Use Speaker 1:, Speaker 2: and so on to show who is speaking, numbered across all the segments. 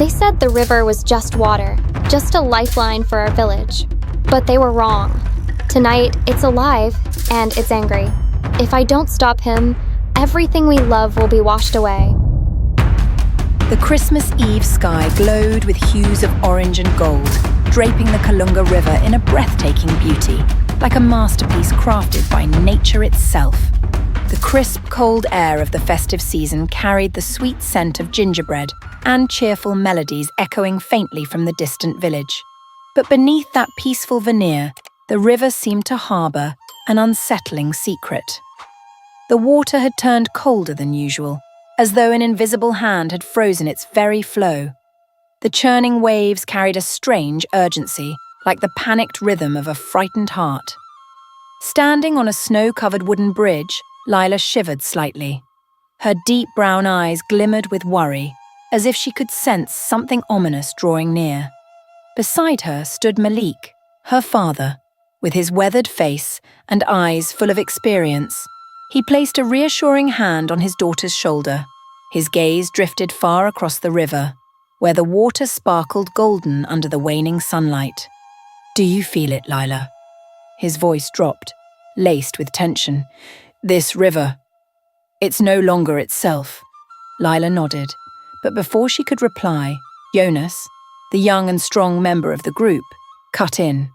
Speaker 1: They said the river was just water, just a lifeline for our village. But they were wrong. Tonight, it's alive, and it's angry. If I don't stop him, everything we love will be washed away.
Speaker 2: The Christmas Eve sky glowed with hues of orange and gold, draping the Kunga River in a breathtaking beauty, like a masterpiece crafted by nature itself. The crisp, cold air of the festive season carried the sweet scent of gingerbread and cheerful melodies echoing faintly from the distant village. But beneath that peaceful veneer, the river seemed to harbour an unsettling secret. The water had turned colder than usual, as though an invisible hand had frozen its very flow. The churning waves carried a strange urgency, like the panicked rhythm of a frightened heart. Standing on a snow-covered wooden bridge, Lyla shivered slightly. Her deep brown eyes glimmered with worry, as if she could sense something ominous drawing near. Beside her stood Malik, her father, with his weathered face and eyes full of experience. He placed a reassuring hand on his daughter's shoulder. His gaze drifted far across the river, where the water sparkled golden under the waning sunlight. "Do you feel it, Lyla?" His voice dropped, laced with tension. "This river, it's no longer itself." Lyla nodded, but before she could reply, Jonas, the young and strong member of the group, cut in.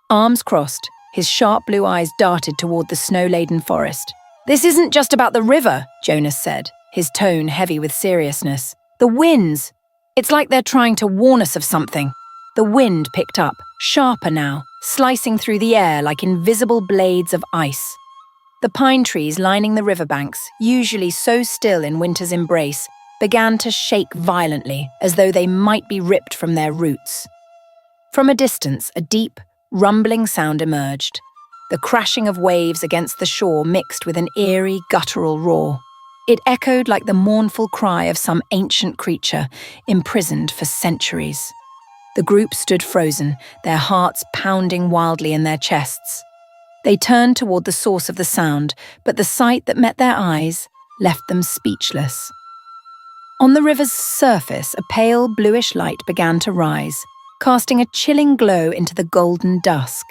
Speaker 2: Arms crossed, his sharp blue eyes darted toward the snow-laden forest. "This isn't just about the river," Jonas said, his tone heavy with seriousness. "The winds! It's like they're trying to warn us of something." The wind picked up, sharper now, slicing through the air like invisible blades of ice. The pine trees lining the riverbanks, usually so still in winter's embrace, began to shake violently, as though they might be ripped from their roots. From a distance, a deep, rumbling sound emerged. The crashing of waves against the shore mixed with an eerie, guttural roar. It echoed like the mournful cry of some ancient creature, imprisoned for centuries. The group stood frozen, their hearts pounding wildly in their chests. They turned toward the source of the sound, but the sight that met their eyes left them speechless. On the river's surface, a pale bluish light began to rise, casting a chilling glow into the golden dusk.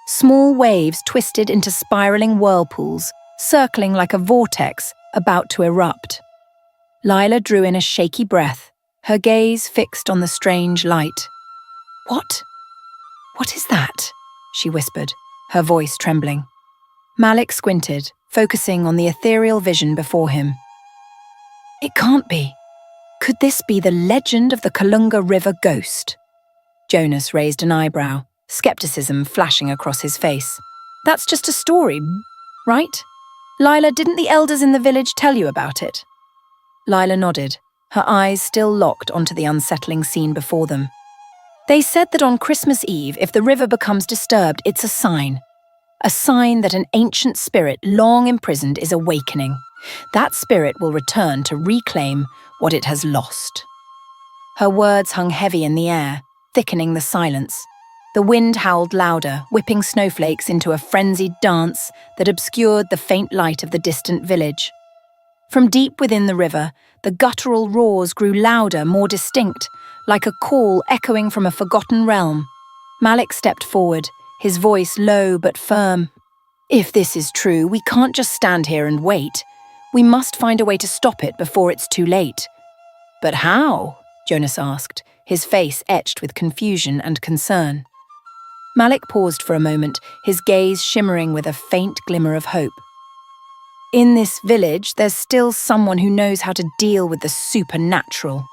Speaker 2: Small waves twisted into spiraling whirlpools, circling like a vortex about to erupt. Lyla drew in a shaky breath, her gaze fixed on the strange light. What is that?" she whispered, her voice trembling. Malik squinted, focusing on the ethereal vision before him. "It can't be. Could this be the legend of the Kunga River ghost?" Jonas raised an eyebrow, skepticism flashing across his face. "That's just a story, right? Lyla, didn't the elders in the village tell you about it?" Lyla nodded, her eyes still locked onto the unsettling scene before them. "They said that on Christmas Eve, if the river becomes disturbed, it's a sign that an ancient spirit long imprisoned is awakening. That spirit will return to reclaim what it has lost." Her words hung heavy in the air, thickening the silence. The wind howled louder, whipping snowflakes into a frenzied dance that obscured the faint light of the distant village. From deep within the river, the guttural roars grew louder, more distinct, like a call echoing from a forgotten realm. Malik stepped forward, his voice low but firm. "If this is true, we can't just stand here and wait. We must find a way to stop it before it's too late." "But how?" Jonas asked, his face etched with confusion and concern. Malik paused for a moment, his gaze shimmering with a faint glimmer of hope. "In this village, there's still someone who knows how to deal with the supernatural.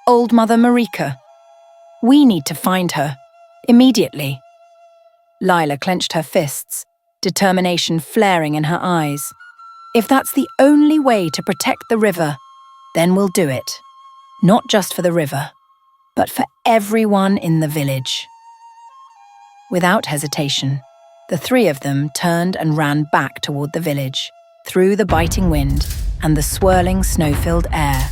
Speaker 2: Old Mother Marika. We need to find her. Immediately." Lyla clenched her fists, determination flaring in her eyes. "If that's the only way to protect the river, then we'll do it. Not just for the river, but for everyone in the village." Without hesitation, the three of them turned and ran back toward the village, through the biting wind and the swirling snow-filled air.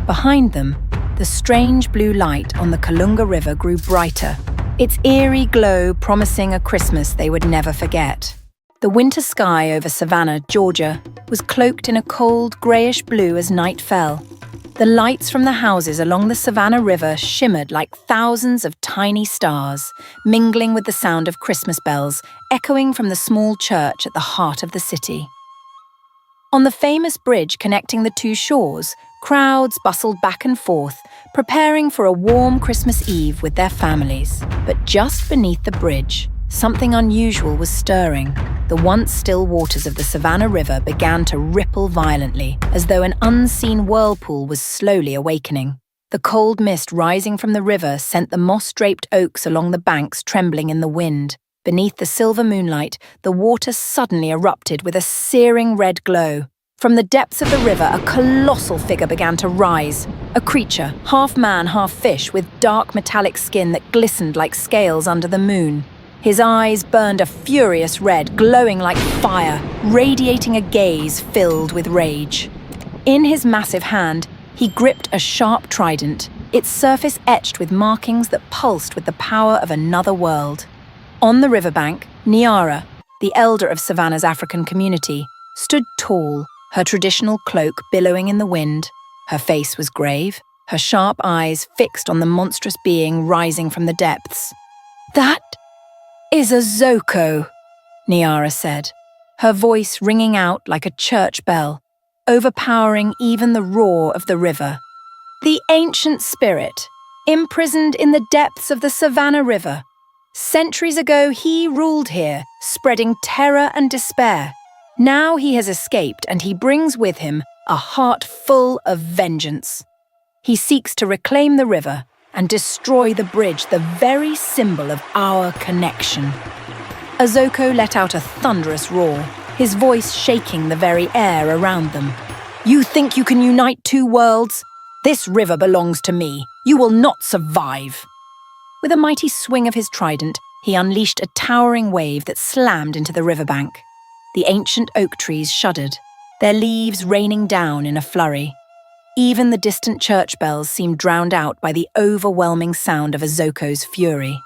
Speaker 2: Behind them, the strange blue light on the Kunga River grew brighter, its eerie glow promising a Christmas they would never forget. The winter sky over Savannah, Georgia, was cloaked in a cold, greyish blue as night fell. The lights from the houses along the Savannah River shimmered like thousands of tiny stars, mingling with the sound of Christmas bells echoing from the small church at the heart of the city. On the famous bridge connecting the two shores, crowds bustled back and forth, preparing for a warm Christmas Eve with their families. But just beneath the bridge, something unusual was stirring. The once still waters of the Savannah River began to ripple violently, as though an unseen whirlpool was slowly awakening. The cold mist rising from the river sent the moss-draped oaks along the banks trembling in the wind. Beneath the silver moonlight, the water suddenly erupted with a searing red glow. From the depths of the river, a colossal figure began to rise. A creature, half man, half fish, with dark metallic skin that glistened like scales under the moon. His eyes burned a furious red, glowing like fire, radiating a gaze filled with rage. In his massive hand, he gripped a sharp trident, its surface etched with markings that pulsed with the power of another world. On the riverbank, Niara, the elder of Savannah's African community, stood tall, her traditional cloak billowing in the wind. Her face was grave, her sharp eyes fixed on the monstrous being rising from the depths. "That is a Zoko," Niara said, her voice ringing out like a church bell, overpowering even the roar of the river. "The ancient spirit, imprisoned in the depths of the Savannah River. Centuries ago, he ruled here, spreading terror and despair. Now he has escaped, and he brings with him a heart full of vengeance. He seeks to reclaim the river and destroy the bridge, the very symbol of our connection." Aoko let out a thunderous roar, his voice shaking the very air around them. "You think you can unite two worlds? This river belongs to me. You will not survive." With a mighty swing of his trident, he unleashed a towering wave that slammed into the riverbank. The ancient oak trees shuddered, their leaves raining down in a flurry. Even the distant church bells seemed drowned out by the overwhelming sound of Azoko's fury.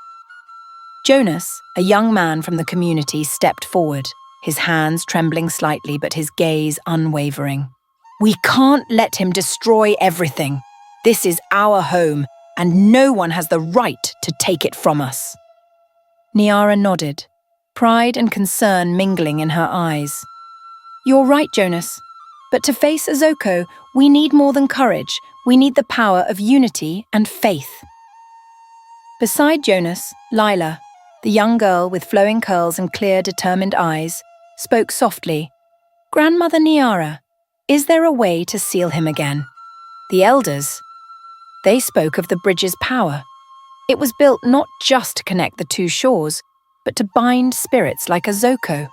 Speaker 2: Jonas, a young man from the community, stepped forward, his hands trembling slightly but his gaze unwavering. "We can't let him destroy everything. This is our home, and no one has the right to take it from us." Niara nodded, pride and concern mingling in her eyes. "You're right, Jonas. But to face Aoko, we need more than courage. We need the power of unity and faith." Beside Jonas, Lyla, the young girl with flowing curls and clear, determined eyes, spoke softly. "Grandmother Niara, is there a way to seal him again?" The elders, they spoke of the bridge's power. It was built not just to connect the two shores, but to bind spirits like Aoko.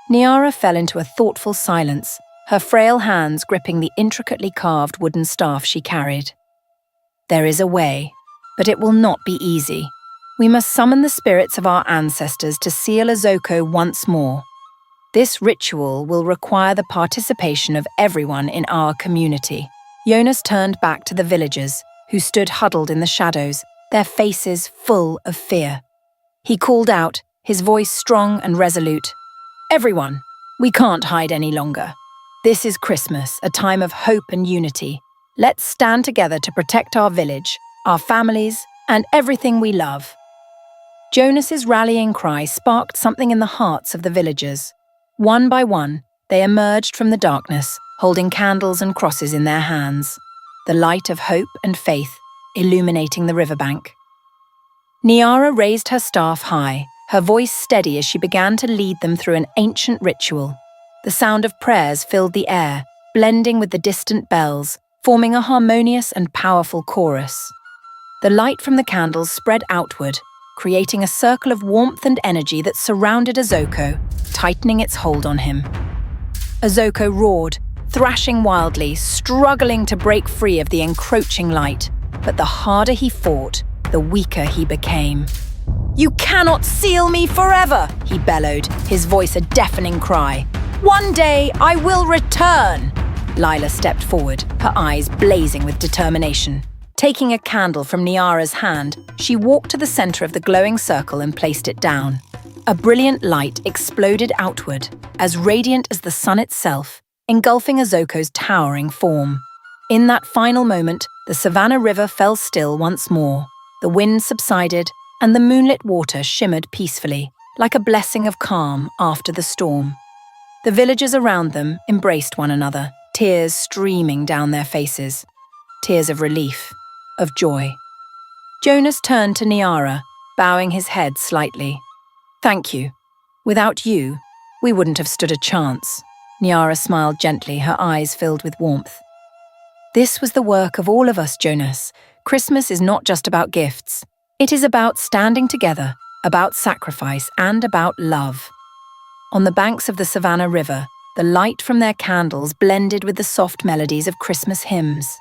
Speaker 2: Niara fell into a thoughtful silence, her frail hands gripping the intricately carved wooden staff she carried. "There is a way, but it will not be easy. We must summon the spirits of our ancestors to seal Aoko once more. This ritual will require the participation of everyone in our community." Jonas turned back to the villagers, who stood huddled in the shadows, their faces full of fear. He called out, his voice strong and resolute. "Everyone, we can't hide any longer. This is Christmas, a time of hope and unity. Let's stand together to protect our village, our families, and everything we love." Jonas's rallying cry sparked something in the hearts of the villagers. One by one, they emerged from the darkness, holding candles and crosses in their hands, the light of hope and faith illuminating the riverbank. Niara raised her staff high, her voice steady as she began to lead them through an ancient ritual. The sound of prayers filled the air, blending with the distant bells, forming a harmonious and powerful chorus. The light from the candles spread outward, creating a circle of warmth and energy that surrounded Aoko, tightening its hold on him. Aoko roared, thrashing wildly, struggling to break free of the encroaching light. But the harder he fought, the weaker he became. "You cannot seal me forever," he bellowed, his voice a deafening cry. "One day I will return." Lyla stepped forward, her eyes blazing with determination. Taking a candle from Niara's hand, she walked to the center of the glowing circle and placed it down. A brilliant light exploded outward, as radiant as the sun itself, engulfing Azoko's towering form. In that final moment, the Savannah River fell still once more. The wind subsided, and the moonlit water shimmered peacefully, like a blessing of calm after the storm. The villagers around them embraced one another, tears streaming down their faces. Tears of relief, of joy. Jonas turned to Niara, bowing his head slightly. "Thank you. Without you, we wouldn't have stood a chance." Niara smiled gently, her eyes filled with warmth. "This was the work of all of us, Jonas. Christmas is not just about gifts. It is about standing together, about sacrifice, and about love." On the banks of the Savannah River, the light from their candles blended with the soft melodies of Christmas hymns.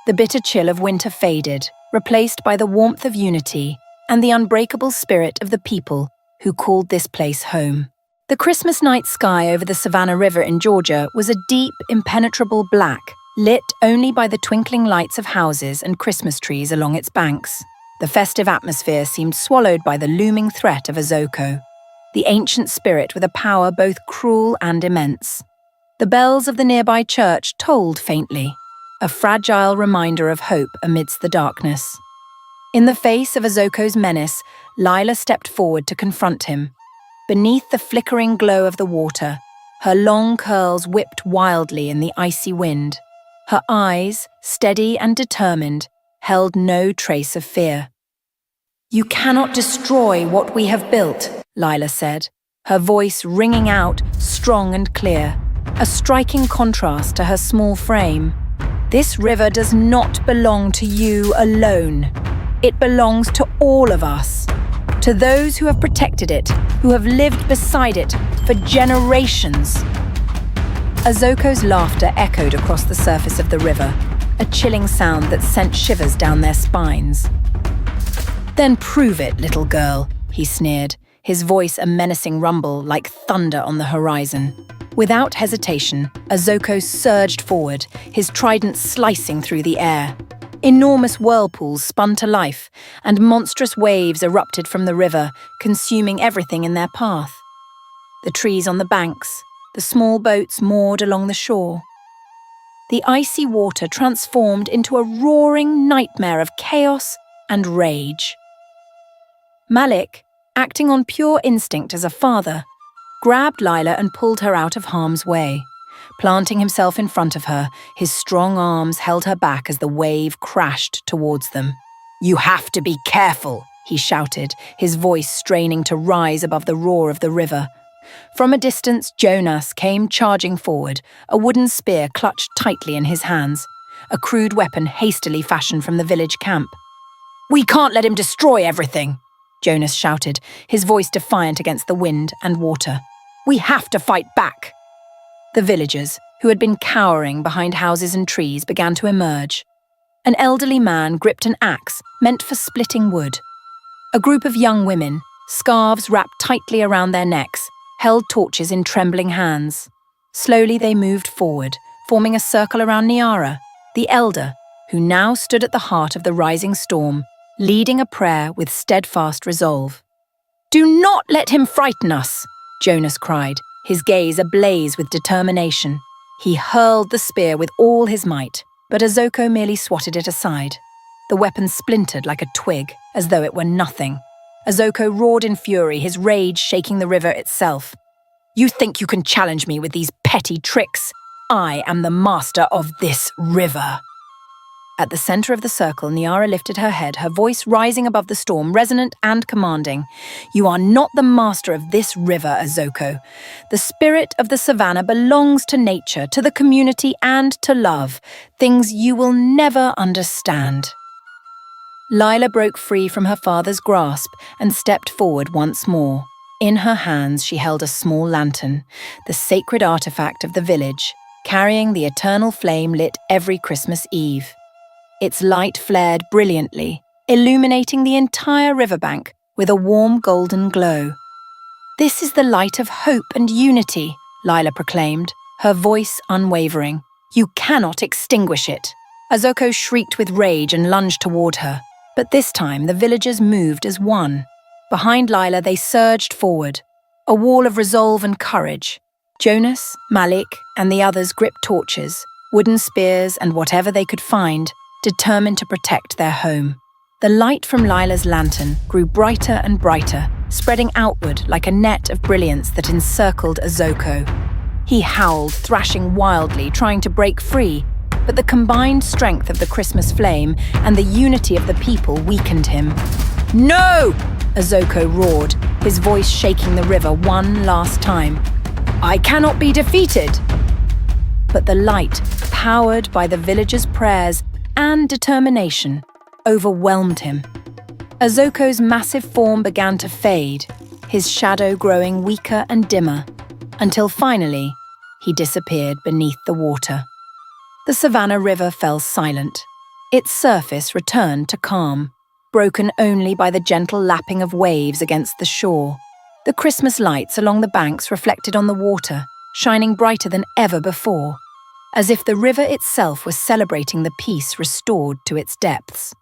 Speaker 2: The bitter chill of winter faded, replaced by the warmth of unity and the unbreakable spirit of the people who called this place home. The Christmas night sky over the Savannah River in Georgia was a deep, impenetrable black, lit only by the twinkling lights of houses and Christmas trees along its banks. The festive atmosphere seemed swallowed by the looming threat of Aoko, the ancient spirit with a power both cruel and immense. The bells of the nearby church tolled faintly, a fragile reminder of hope amidst the darkness. In the face of Azoko's menace, Lyla stepped forward to confront him. Beneath the flickering glow of the water, her long curls whipped wildly in the icy wind. Her eyes, steady and determined, held no trace of fear. "You cannot destroy what we have built," Lyla said, her voice ringing out, strong and clear, a striking contrast to her small frame. "This river does not belong to you alone. It belongs to all of us, to those who have protected it, who have lived beside it for generations." Azoko's laughter echoed across the surface of the river, a chilling sound that sent shivers down their spines. "Then prove it, little girl," he sneered, his voice a menacing rumble like thunder on the horizon. Without hesitation, Aoko surged forward, his trident slicing through the air. Enormous whirlpools spun to life, and monstrous waves erupted from the river, consuming everything in their path. The trees on the banks, the small boats moored along the shore. The icy water transformed into a roaring nightmare of chaos and rage. Malik, acting on pure instinct as a father, grabbed Lyla and pulled her out of harm's way. Planting himself in front of her, his strong arms held her back as the wave crashed towards them. "You have to be careful," he shouted, his voice straining to rise above the roar of the river. From a distance, Jonas came charging forward, a wooden spear clutched tightly in his hands, a crude weapon hastily fashioned from the village camp. "We can't let him destroy everything," Jonas shouted, his voice defiant against the wind and water. "We have to fight back." The villagers, who had been cowering behind houses and trees, began to emerge. An elderly man gripped an axe meant for splitting wood. A group of young women, scarves wrapped tightly around their necks, held torches in trembling hands. Slowly they moved forward, forming a circle around Niara, the elder, who now stood at the heart of the rising storm, leading a prayer with steadfast resolve. "Do not let him frighten us," Jonas cried, his gaze ablaze with determination. He hurled the spear with all his might, but Aoko merely swatted it aside. The weapon splintered like a twig, as though it were nothing. Aoko roared in fury, his rage shaking the river itself. "You think you can challenge me with these petty tricks? I am the master of this river." At the center of the circle, Niara lifted her head, her voice rising above the storm, resonant and commanding. "You are not the master of this river, Aoko. The spirit of the savannah belongs to nature, to the community, and to love, things you will never understand." Lyla broke free from her father's grasp and stepped forward once more. In her hands she held a small lantern, the sacred artifact of the village, carrying the eternal flame lit every Christmas Eve. Its light flared brilliantly, illuminating the entire riverbank with a warm golden glow. "This is the light of hope and unity," Lyla proclaimed, her voice unwavering. "You cannot extinguish it." Aoko shrieked with rage and lunged toward her, but this time the villagers moved as one. Behind Lyla they surged forward, a wall of resolve and courage. Jonas, Malik, and the others gripped torches, wooden spears and whatever they could find, determined to protect their home. The light from Lyla's lantern grew brighter and brighter, spreading outward like a net of brilliance that encircled Aoko. He howled, thrashing wildly, trying to break free, but the combined strength of the Christmas flame and the unity of the people weakened him. "No!" Aoko roared, his voice shaking the river one last time. "I cannot be defeated!" But the light, powered by the villagers' prayers and determination, overwhelmed him. Azoko's massive form began to fade, his shadow growing weaker and dimmer, until finally he disappeared beneath the water. The Savannah River fell silent. Its surface returned to calm, broken only by the gentle lapping of waves against the shore. The Christmas lights along the banks reflected on the water, shining brighter than ever before, as if the river itself was celebrating the peace restored to its depths.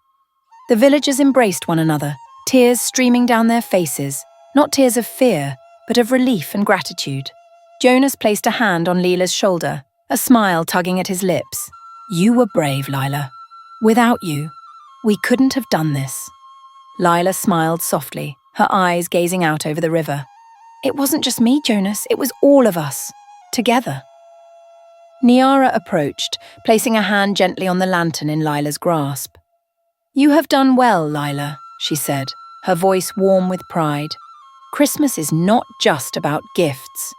Speaker 2: The villagers embraced one another, tears streaming down their faces, not tears of fear, but of relief and gratitude. Jonas placed a hand on Lyla's shoulder, a smile tugging at his lips. "You were brave, Lyla. Without you, we couldn't have done this." Lyla smiled softly, her eyes gazing out over the river. "It wasn't just me, Jonas, it was all of us, together." Niara approached, placing a hand gently on the lantern in Lyla's grasp. "You have done well, Lyla," she said, her voice warm with pride. "Christmas is not just about gifts.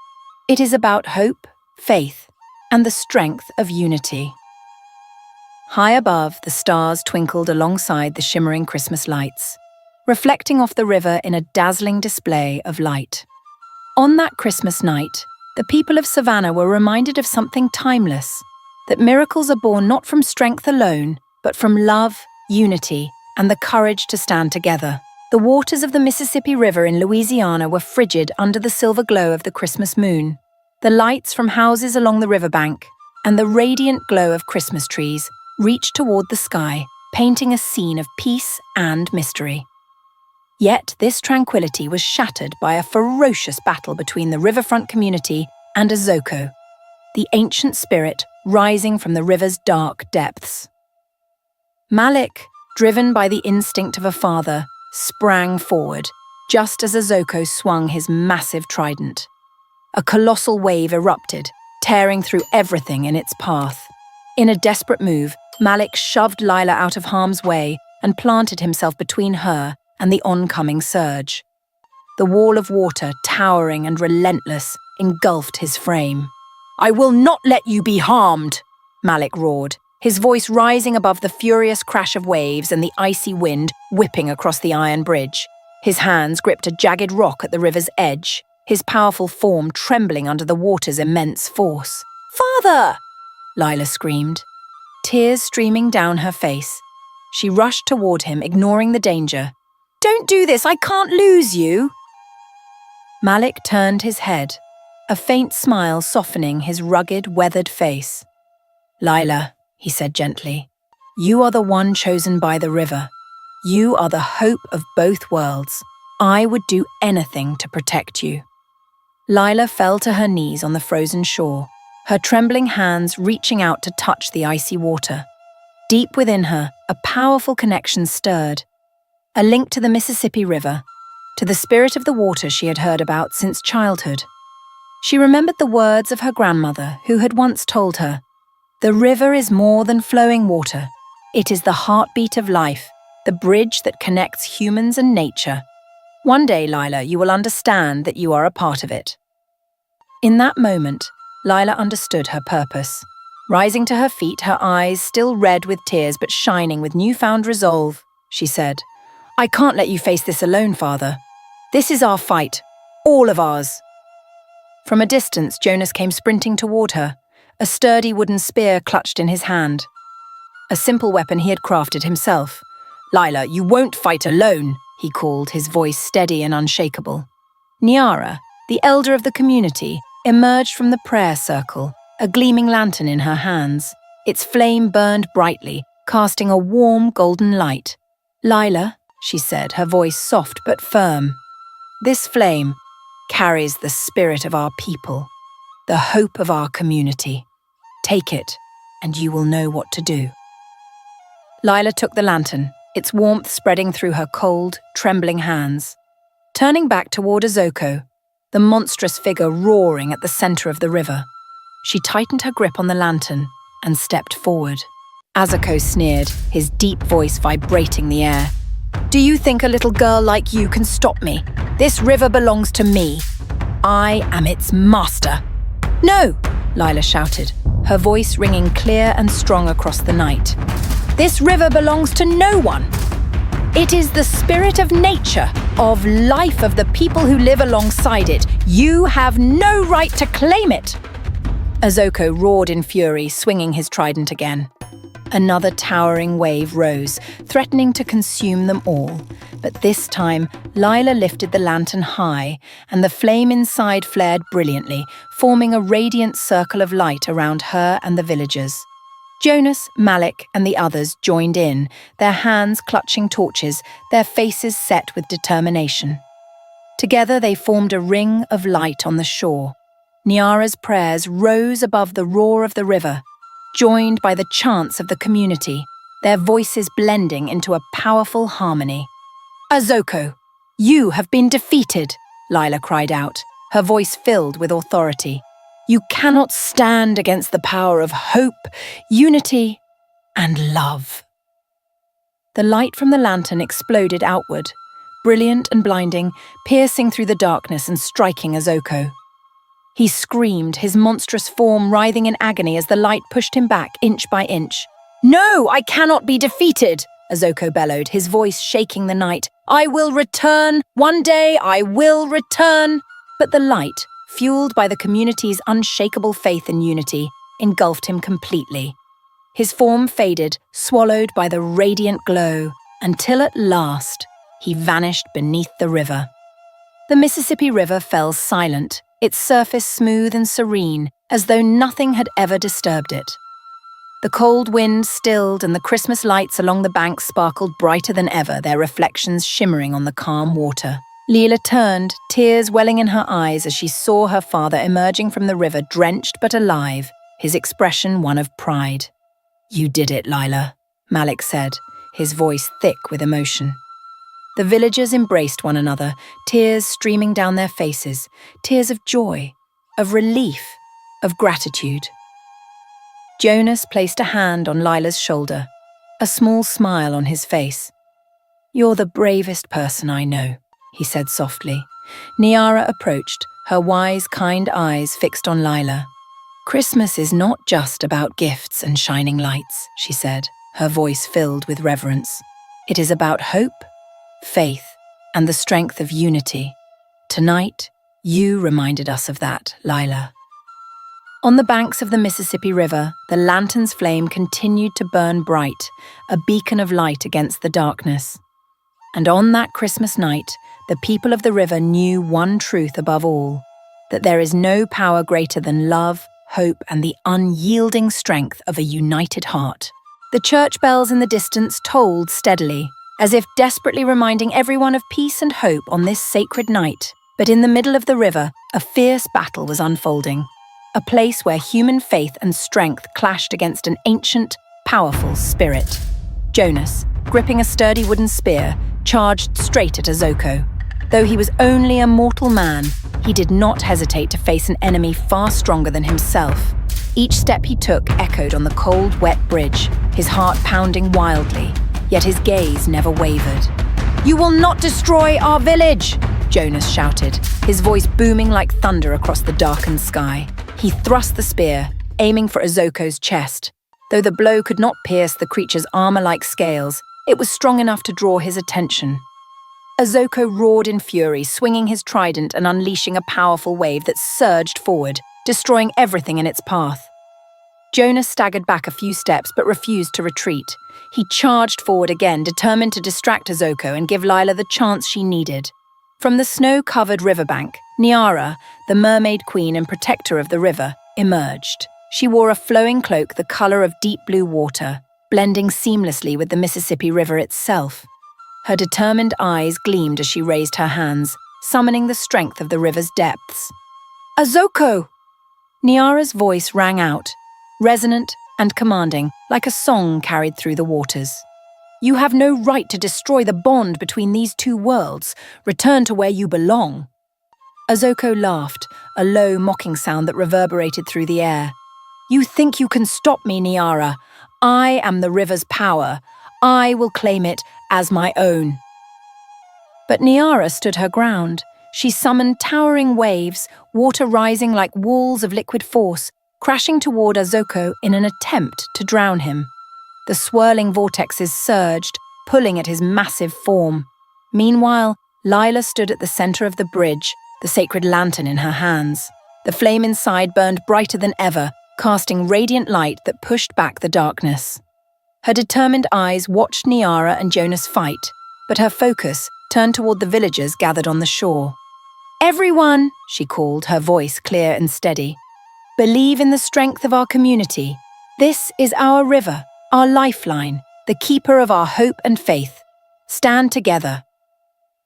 Speaker 2: It is about hope, faith, and the strength of unity." High above, the stars twinkled alongside the shimmering Christmas lights, reflecting off the river in a dazzling display of light. On that Christmas night, the people of Savannah were reminded of something timeless, that miracles are born not from strength alone, but from love, unity, and the courage to stand together. The waters of the Mississippi River in Louisiana were frigid under the silver glow of the Christmas moon. The lights from houses along the riverbank and the radiant glow of Christmas trees reached toward the sky, painting a scene of peace and mystery. Yet this tranquility was shattered by a ferocious battle between the riverfront community and Aoko, the ancient spirit rising from the river's dark depths. Malik, driven by the instinct of a father, sprang forward, just as Aoko swung his massive trident. A colossal wave erupted, tearing through everything in its path. In a desperate move, Malik shoved Lyla out of harm's way and planted himself between her and the oncoming surge. The wall of water, towering and relentless, engulfed his frame. "I will not let you be harmed," Malik roared, his voice rising above the furious crash of waves and the icy wind whipping across the iron bridge. His hands gripped a jagged rock at the river's edge, his powerful form trembling under the water's immense force. "Father!" Lyla screamed, tears streaming down her face. She rushed toward him, ignoring the danger. "Don't do this, I can't lose you!" Malik turned his head, a faint smile softening his rugged, weathered face. "Lyla," he said gently, "you are the one chosen by the river. You are the hope of both worlds. I would do anything to protect you." Lyla fell to her knees on the frozen shore, her trembling hands reaching out to touch the icy water. Deep within her, a powerful connection stirred, a link to the Mississippi River, to the spirit of the water she had heard about since childhood. She remembered the words of her grandmother, who had once told her, "The river is more than flowing water. It is the heartbeat of life, the bridge that connects humans and nature. One day, Lyla, you will understand that you are a part of it." In that moment, Lyla understood her purpose. Rising to her feet, her eyes still red with tears but shining with newfound resolve, she said, "I can't let you face this alone, Father. This is our fight, all of ours." From a distance, Jonas came sprinting toward her, a sturdy wooden spear clutched in his hand. A simple weapon he had crafted himself. "Lyla, you won't fight alone," he called, his voice steady and unshakable. Niara, the elder of the community, emerged from the prayer circle, a gleaming lantern in her hands. Its flame burned brightly, casting a warm golden light. "Lyla," she said, her voice soft but firm, "this flame carries the spirit of our people, the hope of our community. Take it and you will know what to do." Lyla took the lantern, its warmth spreading through her cold, trembling hands. Turning back toward Aoko, the monstrous figure roaring at the center of the river, she tightened her grip on the lantern and stepped forward. Aoko sneered, his deep voice vibrating the air. "Do you think a little girl like you can stop me? This river belongs to me. I am its master." "No!" Lyla shouted, her voice ringing clear and strong across the night. "This river belongs to no one. It is the spirit of nature, of life, of the people who live alongside it. You have no right to claim it." Aoko roared in fury, swinging his trident again. Another towering wave rose, threatening to consume them all. But this time, Lyla lifted the lantern high, and the flame inside flared brilliantly, forming a radiant circle of light around her and the villagers. Jonas, Malik, and the others joined in, their hands clutching torches, their faces set with determination. Together they formed a ring of light on the shore. Niara's prayers rose above the roar of the river, joined by the chants of the community, their voices blending into a powerful harmony. "Aoko, you have been defeated," Lyla cried out, her voice filled with authority. "You cannot stand against the power of hope, unity, and love." The light from the lantern exploded outward, brilliant and blinding, piercing through the darkness and striking Aoko. He screamed, his monstrous form writhing in agony as the light pushed him back inch by inch. "No, I cannot be defeated," Aoko bellowed, his voice shaking the night. "I will return. One day I will return." But the light, fueled by the community's unshakable faith and unity, engulfed him completely. His form faded, swallowed by the radiant glow, until at last he vanished beneath the river. The Mississippi River fell silent, its surface smooth and serene, as though nothing had ever disturbed it. The cold wind stilled and the Christmas lights along the banks sparkled brighter than ever, their reflections shimmering on the calm water. Lyla turned, tears welling in her eyes as she saw her father emerging from the river drenched but alive, his expression one of pride. "You did it, Lyla," Malik said, his voice thick with emotion. The villagers embraced one another, tears streaming down their faces, tears of joy, of relief, of gratitude. Jonas placed a hand on Lyla's shoulder, a small smile on his face. "You're the bravest person I know," he said softly. Niara approached, her wise, kind eyes fixed on Lyla. "Christmas is not just about gifts and shining lights," she said, her voice filled with reverence. "It is about hope, faith, and the strength of unity. Tonight, you reminded us of that, Lyla." On the banks of the Mississippi River, the lantern's flame continued to burn bright, a beacon of light against the darkness. And on that Christmas night, the people of the river knew one truth above all, that there is no power greater than love, hope, and the unyielding strength of a united heart. The church bells in the distance tolled steadily, as if desperately reminding everyone of peace and hope on this sacred night. But in the middle of the river, a fierce battle was unfolding, a place where human faith and strength clashed against an ancient, powerful spirit. Jonas, gripping a sturdy wooden spear, charged straight at Aoko. Though he was only a mortal man, he did not hesitate to face an enemy far stronger than himself. Each step he took echoed on the cold, wet bridge, his heart pounding wildly, yet his gaze never wavered. "You will not destroy our village!" Jonas shouted, his voice booming like thunder across the darkened sky. He thrust the spear, aiming for Azoko's chest. Though the blow could not pierce the creature's armor-like scales, it was strong enough to draw his attention. Aoko roared in fury, swinging his trident and unleashing a powerful wave that surged forward, destroying everything in its path. Jonas staggered back a few steps but refused to retreat. He charged forward again, determined to distract Aoko and give Lyla the chance she needed. From the snow-covered riverbank, Niara, the mermaid queen and protector of the river, emerged. She wore a flowing cloak the color of deep blue water, blending seamlessly with the Mississippi River itself. Her determined eyes gleamed as she raised her hands, summoning the strength of the river's depths. "Aoko!" Niara's voice rang out, resonant, and commanding, like a song carried through the waters. "You have no right to destroy the bond between these two worlds. Return to where you belong." Aoko laughed, a low, mocking sound that reverberated through the air. "You think you can stop me, Niara? I am the river's power. I will claim it as my own." But Niara stood her ground. She summoned towering waves, water rising like walls of liquid force, crashing toward Aoko in an attempt to drown him. The swirling vortexes surged, pulling at his massive form. Meanwhile, Lyla stood at the center of the bridge, the sacred lantern in her hands. The flame inside burned brighter than ever, casting radiant light that pushed back the darkness. Her determined eyes watched Niara and Jonas fight, but her focus turned toward the villagers gathered on the shore. "Everyone," she called, her voice clear and steady, "believe in the strength of our community. This is our river, our lifeline, the keeper of our hope and faith. Stand together."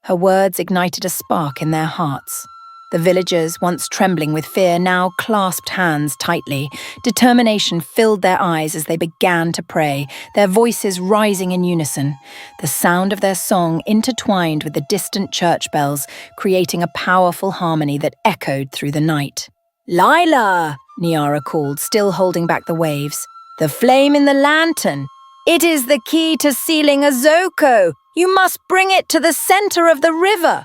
Speaker 2: Her words ignited a spark in their hearts. The villagers, once trembling with fear, now clasped hands tightly. Determination filled their eyes as they began to pray, their voices rising in unison. The sound of their song intertwined with the distant church bells, creating a powerful harmony that echoed through the night. "Lyla!" Niara called, still holding back the waves. "The flame in the lantern! It is the key to sealing Aoko! You must bring it to the center of the river!"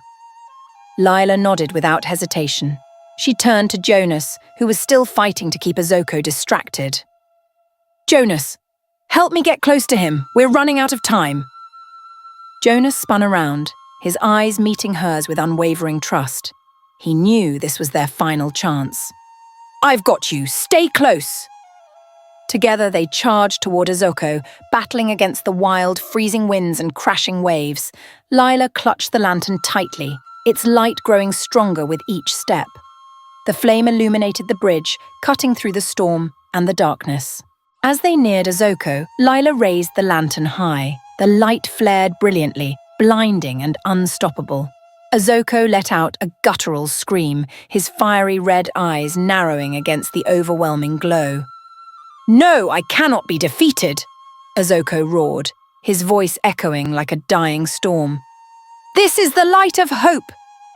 Speaker 2: Lyla nodded without hesitation. She turned to Jonas, who was still fighting to keep Aoko distracted. "Jonas, help me get close to him. We're running out of time." Jonas spun around, his eyes meeting hers with unwavering trust. He knew this was their final chance. "I've got you. Stay close." Together they charged toward Aoko, battling against the wild, freezing winds and crashing waves. Lyla clutched the lantern tightly, its light growing stronger with each step. The flame illuminated the bridge, cutting through the storm and the darkness. As they neared Aoko, Lyla raised the lantern high. The light flared brilliantly, blinding and unstoppable. Aoko let out a guttural scream, his fiery red eyes narrowing against the overwhelming glow. "No, I cannot be defeated!" Aoko roared, his voice echoing like a dying storm. "This is the light of hope!"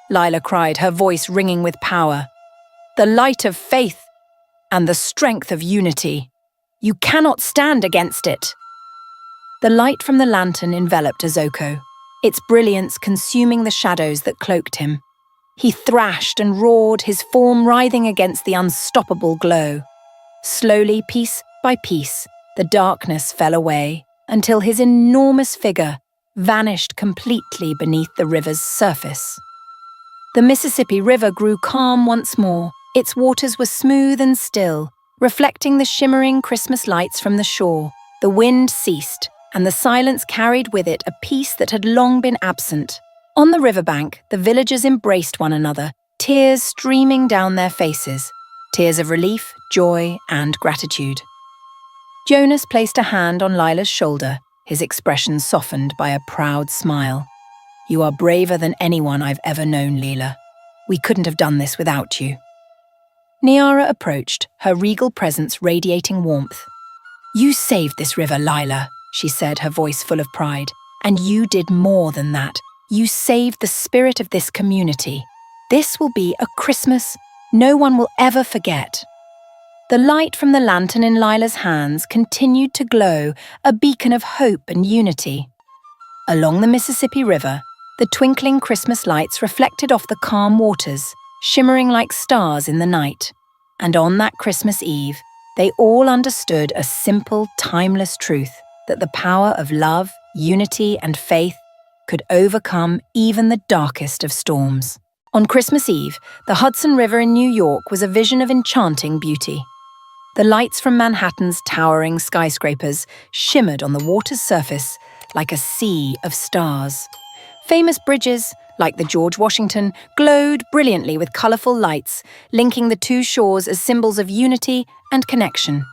Speaker 2: Lyla cried, her voice ringing with power. "The light of faith and the strength of unity. You cannot stand against it." The light from the lantern enveloped Aoko, its brilliance consuming the shadows that cloaked him. He thrashed and roared, his form writhing against the unstoppable glow. Slowly, piece by piece, the darkness fell away until his enormous figure vanished completely beneath the river's surface. The Mississippi River grew calm once more. Its waters were smooth and still, reflecting the shimmering Christmas lights from the shore. The wind ceased, and the silence carried with it a peace that had long been absent. On the riverbank, the villagers embraced one another, tears streaming down their faces. Tears of relief, joy, and gratitude. Jonas placed a hand on Lyla's shoulder, his expression softened by a proud smile. "You are braver than anyone I've ever known, Lyla. We couldn't have done this without you." Niara approached, her regal presence radiating warmth. "You saved this river, Lyla," she said, her voice full of pride. "And you did more than that. You saved the spirit of this community. This will be a Christmas no one will ever forget." The light from the lantern in Lyla's hands continued to glow, a beacon of hope and unity. Along the Mississippi River, the twinkling Christmas lights reflected off the calm waters, shimmering like stars in the night. And on that Christmas Eve, they all understood a simple, timeless truth, that the power of love, unity, and faith could overcome even the darkest of storms. On Christmas Eve, the Hudson River in New York was a vision of enchanting beauty. The lights from Manhattan's towering skyscrapers shimmered on the water's surface like a sea of stars. Famous bridges, like the George Washington, glowed brilliantly with colourful lights, linking the two shores as symbols of unity and connection.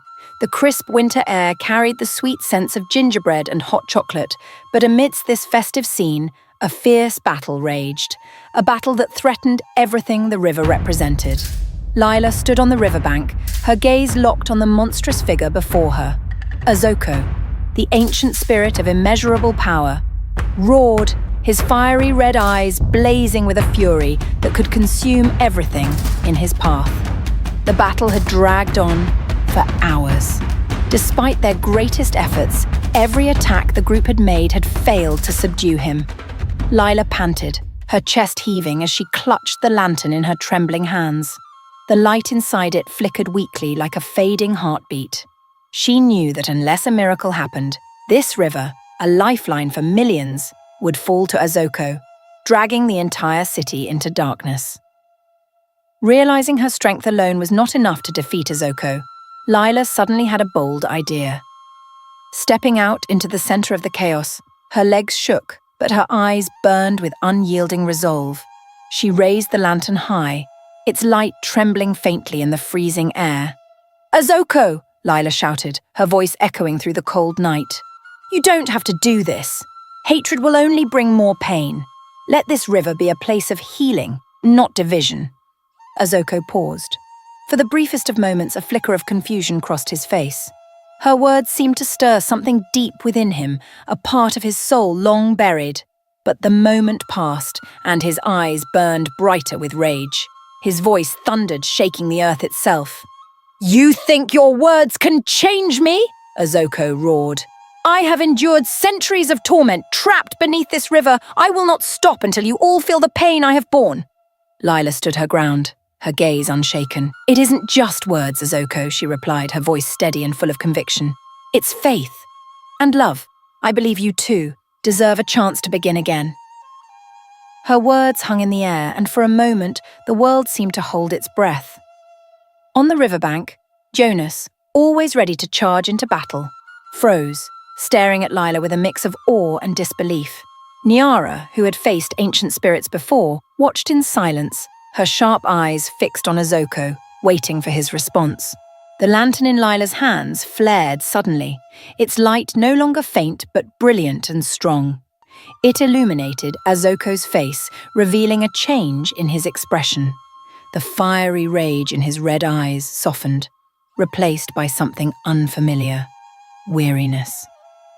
Speaker 2: The crisp winter air carried the sweet scents of gingerbread and hot chocolate, but amidst this festive scene, a fierce battle raged, a battle that threatened everything the river represented. Lyla stood on the riverbank, her gaze locked on the monstrous figure before her. Aoko, the ancient spirit of immeasurable power, roared, his fiery red eyes blazing with a fury that could consume everything in his path. The battle had dragged on for hours. Despite their greatest efforts, every attack the group had made had failed to subdue him. Lyla panted, her chest heaving as she clutched the lantern in her trembling hands. The light inside it flickered weakly like a fading heartbeat. She knew that unless a miracle happened, this river, a lifeline for millions, would fall to Aoko, dragging the entire city into darkness. Realizing her strength alone was not enough to defeat Aoko, Lyla suddenly had a bold idea. Stepping out into the center of the chaos, her legs shook, but her eyes burned with unyielding resolve. She raised the lantern high, its light trembling faintly in the freezing air. "Aoko!" Lyla shouted, her voice echoing through the cold night. "You don't have to do this. Hatred will only bring more pain. Let this river be a place of healing, not division." Aoko paused. For the briefest of moments, a flicker of confusion crossed his face. Her words seemed to stir something deep within him, a part of his soul long buried. But the moment passed, and his eyes burned brighter with rage. His voice thundered, shaking the earth itself. "You think your words can change me?" Aoko roared. "I have endured centuries of torment trapped beneath this river. I will not stop until you all feel the pain I have borne." Lyla stood her ground, her gaze unshaken. "It isn't just words, Aoko," she replied, her voice steady and full of conviction. "It's faith. And love. I believe you too deserve a chance to begin again." Her words hung in the air, and for a moment, the world seemed to hold its breath. On the riverbank, Jonas, always ready to charge into battle, froze, staring at Lyla with a mix of awe and disbelief. Niara, who had faced ancient spirits before, watched in silence, her sharp eyes fixed on Aoko, waiting for his response. The lantern in Lyla's hands flared suddenly, its light no longer faint but brilliant and strong. It illuminated Azoko's face, revealing a change in his expression. The fiery rage in his red eyes softened, replaced by something unfamiliar: weariness.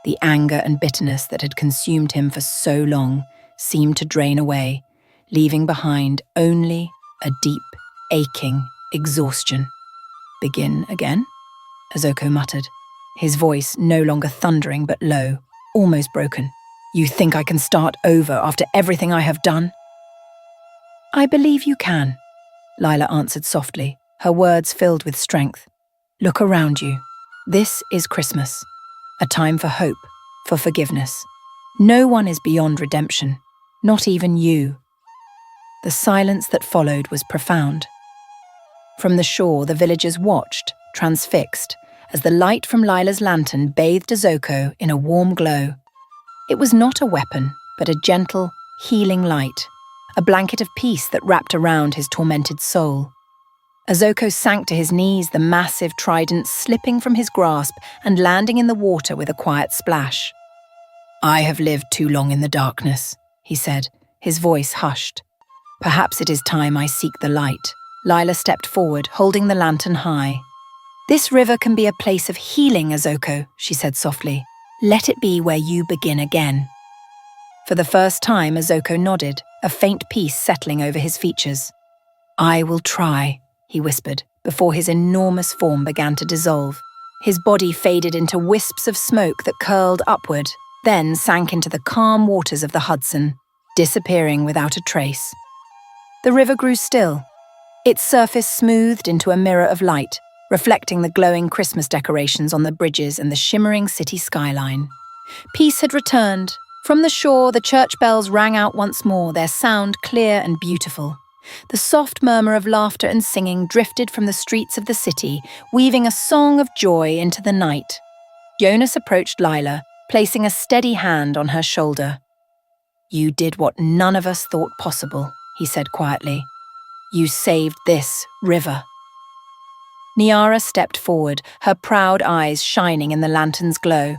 Speaker 2: The anger and bitterness that had consumed him for so long seemed to drain away, leaving behind only a deep, aching exhaustion. "Begin again?" Aoko muttered, his voice no longer thundering but low, almost broken. "You think I can start over after everything I have done?" "I believe you can," Lyla answered softly, her words filled with strength. "Look around you. This is Christmas, a time for hope, for forgiveness. No one is beyond redemption, not even you." The silence that followed was profound. From the shore, the villagers watched, transfixed, as the light from Lyla's lantern bathed Aoko in a warm glow. It was not a weapon, but a gentle, healing light, a blanket of peace that wrapped around his tormented soul. Aoko sank to his knees, the massive trident slipping from his grasp and landing in the water with a quiet splash. "I have lived too long in the darkness," he said, his voice hushed. "Perhaps it is time I seek the light." Lyla stepped forward, holding the lantern high. "This river can be a place of healing, Aoko," she said softly. "Let it be where you begin again." For the first time, Aoko nodded, a faint peace settling over his features. "I will try," he whispered, before his enormous form began to dissolve. His body faded into wisps of smoke that curled upward, then sank into the calm waters of the Hudson, disappearing without a trace. The river grew still, its surface smoothed into a mirror of light, reflecting the glowing Christmas decorations on the bridges and the shimmering city skyline. Peace had returned. From the shore, the church bells rang out once more, their sound clear and beautiful. The soft murmur of laughter and singing drifted from the streets of the city, weaving a song of joy into the night. Jonas approached Lyla, placing a steady hand on her shoulder. "You did what none of us thought possible," he said quietly. "You saved this river." Niara stepped forward, her proud eyes shining in the lantern's glow.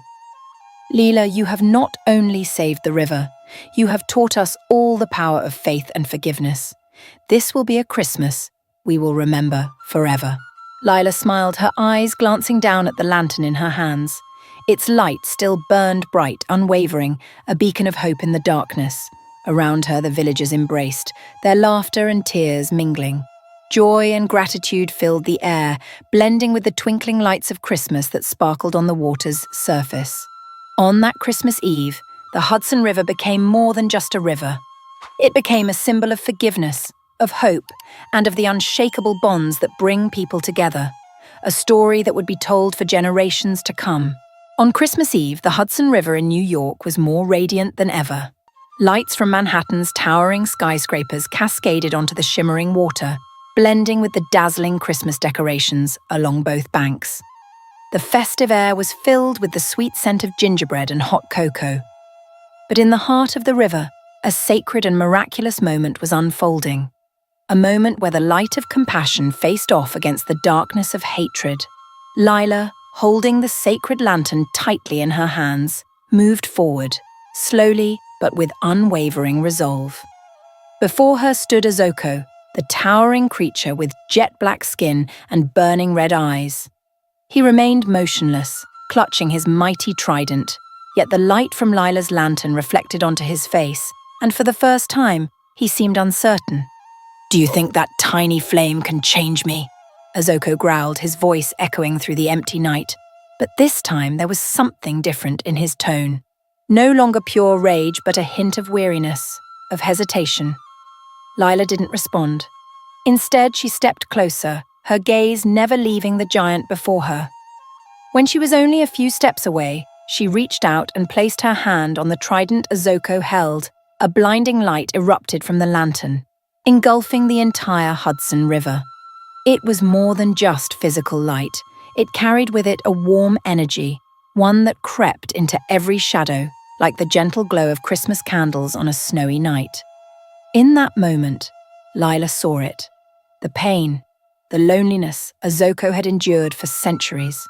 Speaker 2: "Lyla, you have not only saved the river, you have taught us all the power of faith and forgiveness. This will be a Christmas we will remember forever." Lyla smiled, her eyes glancing down at the lantern in her hands. Its light still burned bright, unwavering, a beacon of hope in the darkness. Around her, the villagers embraced, their laughter and tears mingling. Joy and gratitude filled the air, blending with the twinkling lights of Christmas that sparkled on the water's surface. On that Christmas Eve, the Hudson River became more than just a river. It became a symbol of forgiveness, of hope, and of the unshakable bonds that bring people together. A story that would be told for generations to come. On Christmas Eve, the Hudson River in New York was more radiant than ever. Lights from Manhattan's towering skyscrapers cascaded onto the shimmering water, blending with the dazzling Christmas decorations along both banks. The festive air was filled with the sweet scent of gingerbread and hot cocoa. But in the heart of the river, a sacred and miraculous moment was unfolding. A moment where the light of compassion faced off against the darkness of hatred. Lyla, holding the sacred lantern tightly in her hands, moved forward, slowly but with unwavering resolve. Before her stood Aoko, the towering creature with jet-black skin and burning red eyes. He remained motionless, clutching his mighty trident, yet the light from Lyla's lantern reflected onto his face, and for the first time, he seemed uncertain. "Do you think that tiny flame can change me?" Aoko growled, his voice echoing through the empty night. But this time there was something different in his tone. No longer pure rage, but a hint of weariness, of hesitation. Lyla didn't respond. Instead, she stepped closer, her gaze never leaving the giant before her. When she was only a few steps away, she reached out and placed her hand on the trident Aoko held. A blinding light erupted from the lantern, engulfing the entire Hudson River. It was more than just physical light. It carried with it a warm energy, one that crept into every shadow, like the gentle glow of Christmas candles on a snowy night. In that moment, Lyla saw it. The pain, the loneliness Aoko had endured for centuries.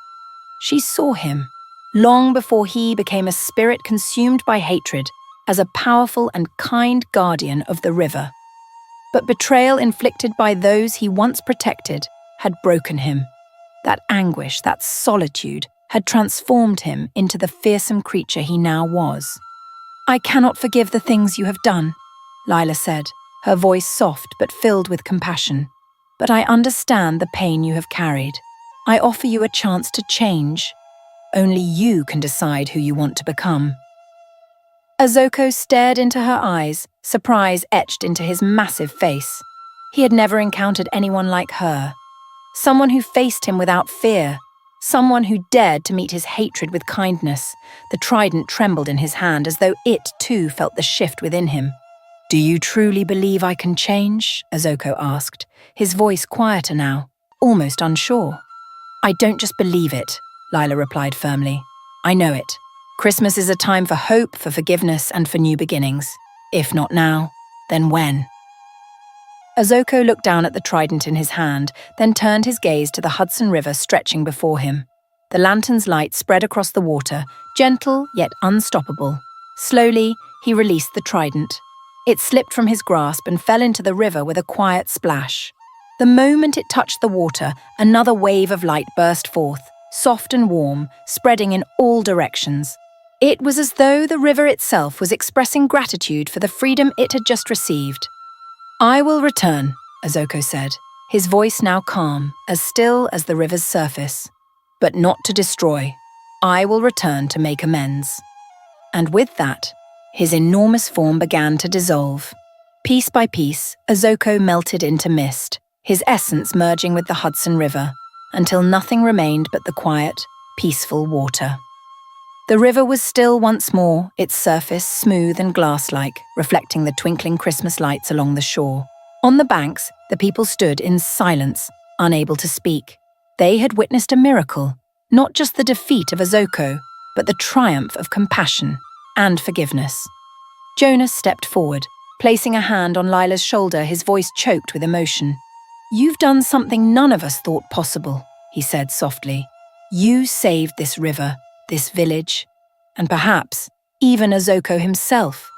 Speaker 2: She saw him, long before he became a spirit consumed by hatred, as a powerful and kind guardian of the river. But betrayal inflicted by those he once protected had broken him. That anguish, that solitude, had transformed him into the fearsome creature he now was. "I cannot forgive the things you have done," Lyla said, her voice soft but filled with compassion. "But I understand the pain you have carried. I offer you a chance to change. Only you can decide who you want to become." Aoko stared into her eyes, surprise etched into his massive face. He had never encountered anyone like her. Someone who faced him without fear. Someone who dared to meet his hatred with kindness. The trident trembled in his hand as though it, too, felt the shift within him. "Do you truly believe I can change?" Aoko asked, his voice quieter now, almost unsure. "I don't just believe it," Lyla replied firmly. "I know it. Christmas is a time for hope, for forgiveness, and for new beginnings. If not now, then when?" Aoko looked down at the trident in his hand, then turned his gaze to the Hudson River stretching before him. The lantern's light spread across the water, gentle yet unstoppable. Slowly, he released the trident. It slipped from his grasp and fell into the river with a quiet splash. The moment it touched the water, another wave of light burst forth, soft and warm, spreading in all directions. It was as though the river itself was expressing gratitude for the freedom it had just received. "I will return," Aoko said, his voice now calm, as still as the river's surface. "But not to destroy. I will return to make amends." And with that, his enormous form began to dissolve. Piece by piece, Aoko melted into mist, his essence merging with the Hudson River, until nothing remained but the quiet, peaceful water. The river was still once more, its surface smooth and glass-like, reflecting the twinkling Christmas lights along the shore. On the banks, the people stood in silence, unable to speak. They had witnessed a miracle, not just the defeat of Aoko, but the triumph of compassion and forgiveness. Jonas stepped forward, placing a hand on Lyla's shoulder, his voice choked with emotion. "You've done something none of us thought possible," he said softly. "You saved this river, this village, and perhaps even Aoko himself."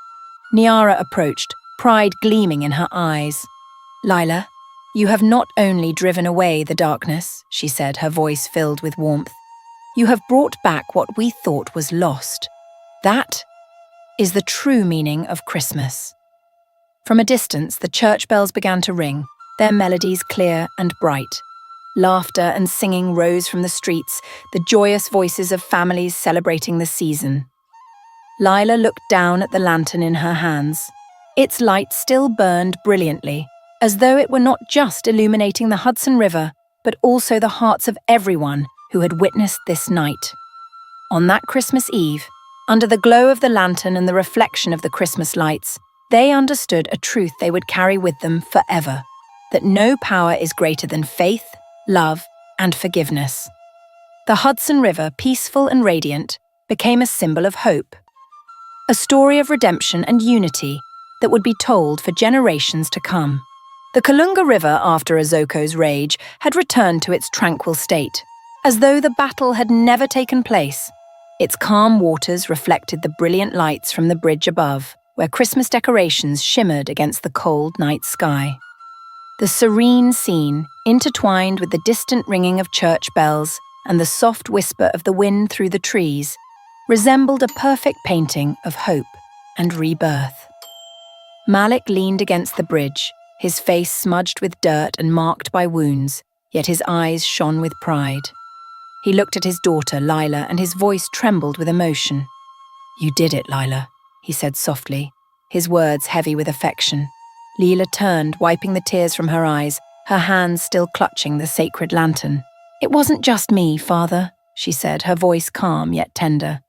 Speaker 2: Niara approached, pride gleaming in her eyes. "Lyla, "You have not only driven away the darkness," she said, her voice filled with warmth. "You have brought back what we thought was lost. That is the true meaning of Christmas." From a distance, the church bells began to ring, their melodies clear and bright. Laughter and singing rose from the streets, the joyous voices of families celebrating the season. Lyla looked down at the lantern in her hands. Its light still burned brilliantly, as though it were not just illuminating the Hudson River, but also the hearts of everyone who had witnessed this night. On that Christmas Eve, under the glow of the lantern and the reflection of the Christmas lights, they understood a truth they would carry with them forever, that no power is greater than faith, love, and forgiveness. The Hudson River, peaceful and radiant, became a symbol of hope, a story of redemption and unity that would be told for generations to come. The Kunga River, after Aoko's rage, had returned to its tranquil state, as though the battle had never taken place. Its calm waters reflected the brilliant lights from the bridge above, where Christmas decorations shimmered against the cold night sky. The serene scene, intertwined with the distant ringing of church bells and the soft whisper of the wind through the trees, resembled a perfect painting of hope and rebirth. Malik leaned against the bridge, his face smudged with dirt and marked by wounds, yet his eyes shone with pride. He looked at his daughter, Lyla, and his voice trembled with emotion. "You did it, Lyla," he said softly, his words heavy with affection. Lyla turned, wiping the tears from her eyes, her hands still clutching the sacred lantern. "It wasn't just me, Father," she said, her voice calm yet tender.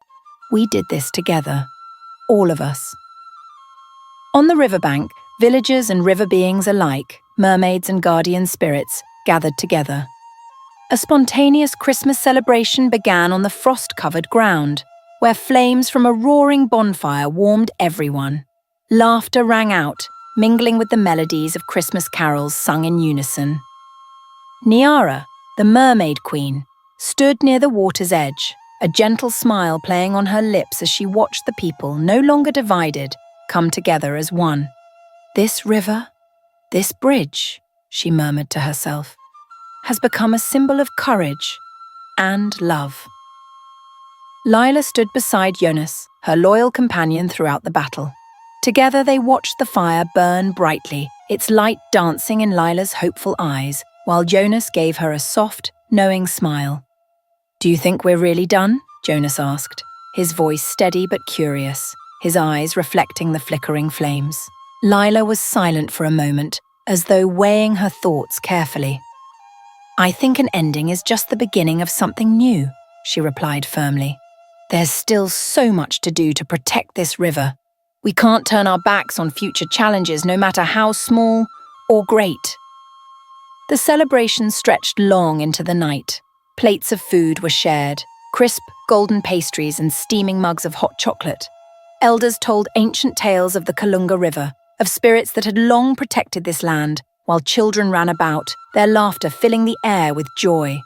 Speaker 2: "We did this together, all of us." On the riverbank, villagers and river beings alike, mermaids and guardian spirits, gathered together. A spontaneous Christmas celebration began on the frost-covered ground, where flames from a roaring bonfire warmed everyone. Laughter rang out, mingling with the melodies of Christmas carols sung in unison. Niara, the mermaid queen, stood near the water's edge, a gentle smile playing on her lips as she watched the people, no longer divided, come together as one. "This river, this bridge," she murmured to herself, "has become a symbol of courage and love." Lyla stood beside Jonas, her loyal companion throughout the battle. Together they watched the fire burn brightly, its light dancing in Lyla's hopeful eyes, while Jonas gave her a soft, knowing smile. "Do you think we're really done?" Jonas asked, his voice steady but curious, his eyes reflecting the flickering flames. Lyla was silent for a moment, as though weighing her thoughts carefully. "I think an ending is just the beginning of something new," she replied firmly. "There's still so much to do to protect this river. We can't turn our backs on future challenges, no matter how small or great." The celebration stretched long into the night. Plates of food were shared, crisp, golden pastries and steaming mugs of hot chocolate. Elders told ancient tales of the Kunga River, of spirits that had long protected this land, while children ran about, their laughter filling the air with joy.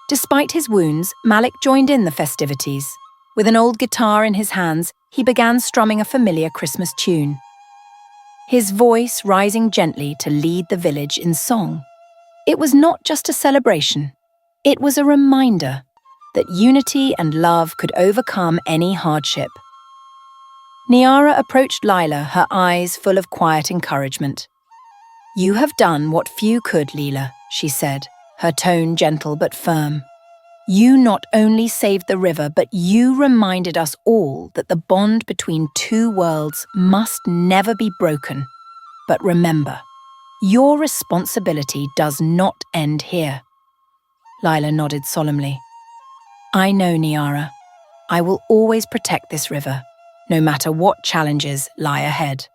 Speaker 2: Despite his wounds, Malik joined in the festivities. With an old guitar in his hands, he began strumming a familiar Christmas tune, his voice rising gently to lead the village in song. It was not just a celebration. It was a reminder that unity and love could overcome any hardship. Niara approached Lyla, her eyes full of quiet encouragement. "You have done what few could, Lyla," she said, her tone gentle but firm. "You not only saved the river, but you reminded us all that the bond between two worlds must never be broken. But remember, your responsibility does not end here." Lyla nodded solemnly. "I know, Niara. I will always protect this river, no matter what challenges lie ahead."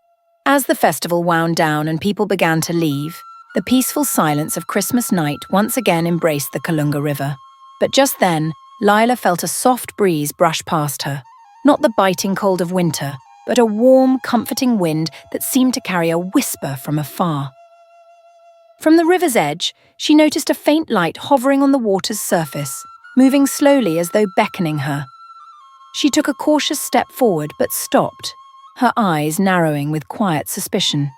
Speaker 2: As the festival wound down and people began to leave, the peaceful silence of Christmas night once again embraced the Kunga River. But just then, Lyla felt a soft breeze brush past her. Not the biting cold of winter, but a warm, comforting wind that seemed to carry a whisper from afar. From the river's edge, she noticed a faint light hovering on the water's surface, moving slowly as though beckoning her. She took a cautious step forward but stopped, her eyes narrowing with quiet suspicion.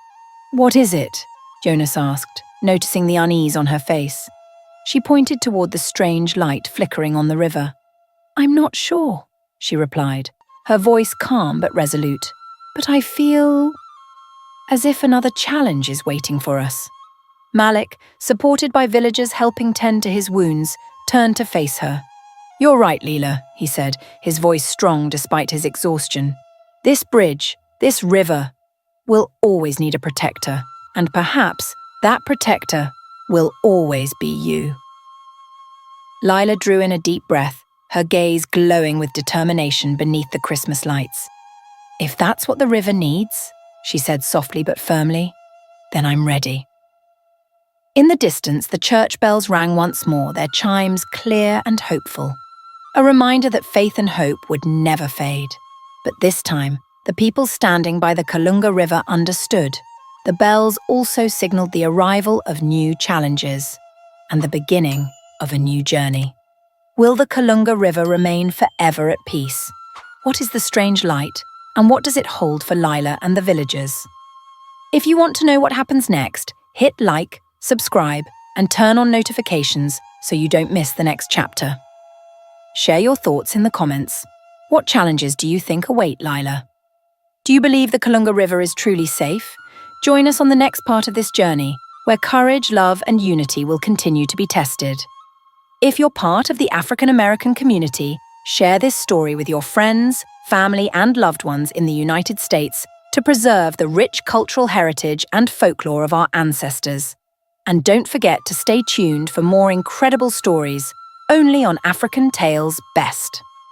Speaker 2: "What is it?" Jonas asked, noticing the unease on her face. She pointed toward the strange light flickering on the river. "I'm not sure," she replied, her voice calm but resolute. "But I feel as if another challenge is waiting for us." Malik, supported by villagers helping tend to his wounds, turned to face her. "You're right, Lyla," he said, his voice strong despite his exhaustion. "This bridge, this river, will always need a protector, and perhaps that protector will always be you." Lyla drew in a deep breath, her gaze glowing with determination beneath the Christmas lights. "If that's what the river needs," she said softly but firmly, "then I'm ready." In the distance, the church bells rang once more, their chimes clear and hopeful. A reminder that faith and hope would never fade. But this time, the people standing by the Kunga River understood. The bells also signaled the arrival of new challenges and the beginning of a new journey. Will the Kunga River remain forever at peace? What is the strange light, and what does it hold for Lyla and the villagers? If you want to know what happens next, hit like, subscribe, and turn on notifications so you don't miss the next chapter. Share your thoughts in the comments. What challenges do you think await Lyla? Do you believe the Kunga River is truly safe? Join us on the next part of this journey, where courage, love, and unity will continue to be tested. If you're part of the African American community, share this story with your friends, family, and loved ones in the United States to preserve the rich cultural heritage and folklore of our ancestors. And don't forget to stay tuned for more incredible stories, only on African Tales Best.